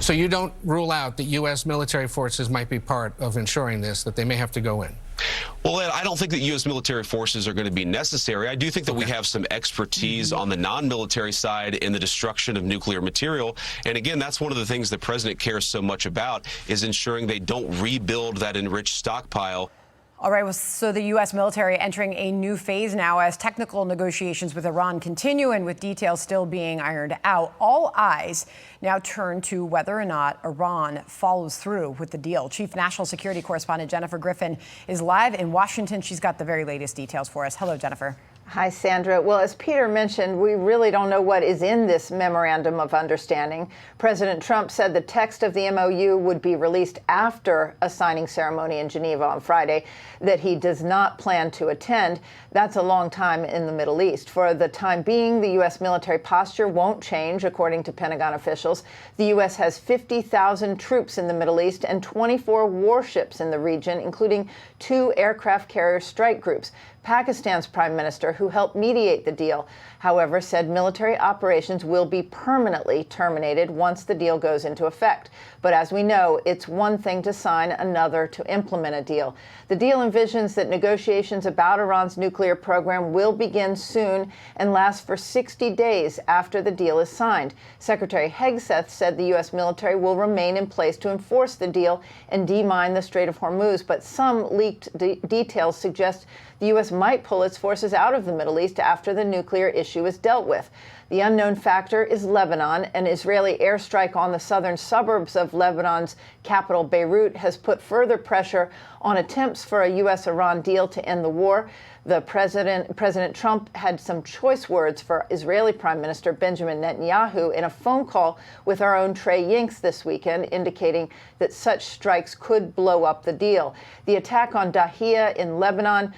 So you don't rule out that U.S. military forces might be part of ensuring this, that they may have to go in? Well, Ed, I don't think that U.S. military forces are going to be necessary. I do think that we have some expertise on the non-military side in the destruction of nuclear material. And again, that's one of the things the president cares so much about, is ensuring they don't rebuild that enriched stockpile. All right, well, so the U.S. military entering a new phase now as technical negotiations with Iran continue and with details still being ironed out. All eyes now turn to whether or not Iran follows through with the deal. Chief National Security Correspondent Jennifer Griffin is live in Washington. She's got the very latest details for us. Hello, Jennifer. Hi, Sandra. Well, as Peter mentioned, we really don't know what is in this memorandum of understanding. President Trump said the text of the MOU would be released after a signing ceremony in Geneva on Friday that he does not plan to attend. That's a long time in the Middle East. For the time being, the U.S. military posture won't change, according to Pentagon officials. The U.S. has 50,000 troops in the Middle East and 24 warships in the region, including 2 aircraft carrier strike groups. Pakistan's prime minister, who helped mediate the deal, however, said military operations will be permanently terminated once the deal goes into effect. But as we know, it's one thing to sign, another to implement a deal. The deal envisions that negotiations about Iran's nuclear program will begin soon and last for 60 days after the deal is signed. Secretary Hegseth said the U.S. military will remain in place to enforce the deal and demine the Strait of Hormuz, but some leaked details suggest the U.S. might pull its forces out of the Middle East after the nuclear issue is dealt with. The unknown factor is Lebanon. An Israeli airstrike on the southern suburbs of Lebanon's capital, Beirut, has put further pressure on attempts for a U.S.-Iran deal to end the war. President Trump had some choice words for Israeli Prime Minister Benjamin Netanyahu in a phone call with our own Trey Yingst this weekend, indicating that such strikes could blow up the deal. The attack on Dahia in Lebanon,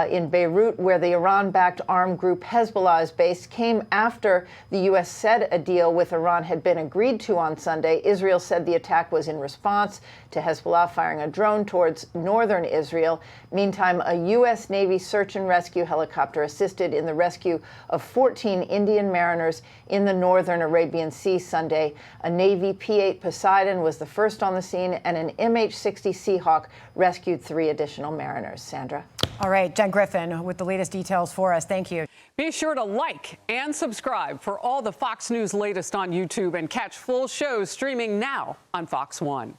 in Beirut, where the Iran-backed armed group Hezbollah is based, came after the U.S. said a deal with Iran had been agreed to on Sunday. Israel said the attack was in response to Hezbollah firing a drone towards northern Israel. Meantime, a U.S. Navy search and rescue helicopter assisted in the rescue of 14 Indian mariners in the northern Arabian Sea Sunday. A Navy P-8 Poseidon was the first on the scene, and an MH-60 Seahawk rescued 3 additional mariners. Sandra? All right, Jen Griffin with the latest details for us. Thank you. Be sure to like and subscribe for all the Fox News latest on YouTube and catch full shows streaming now on Fox One.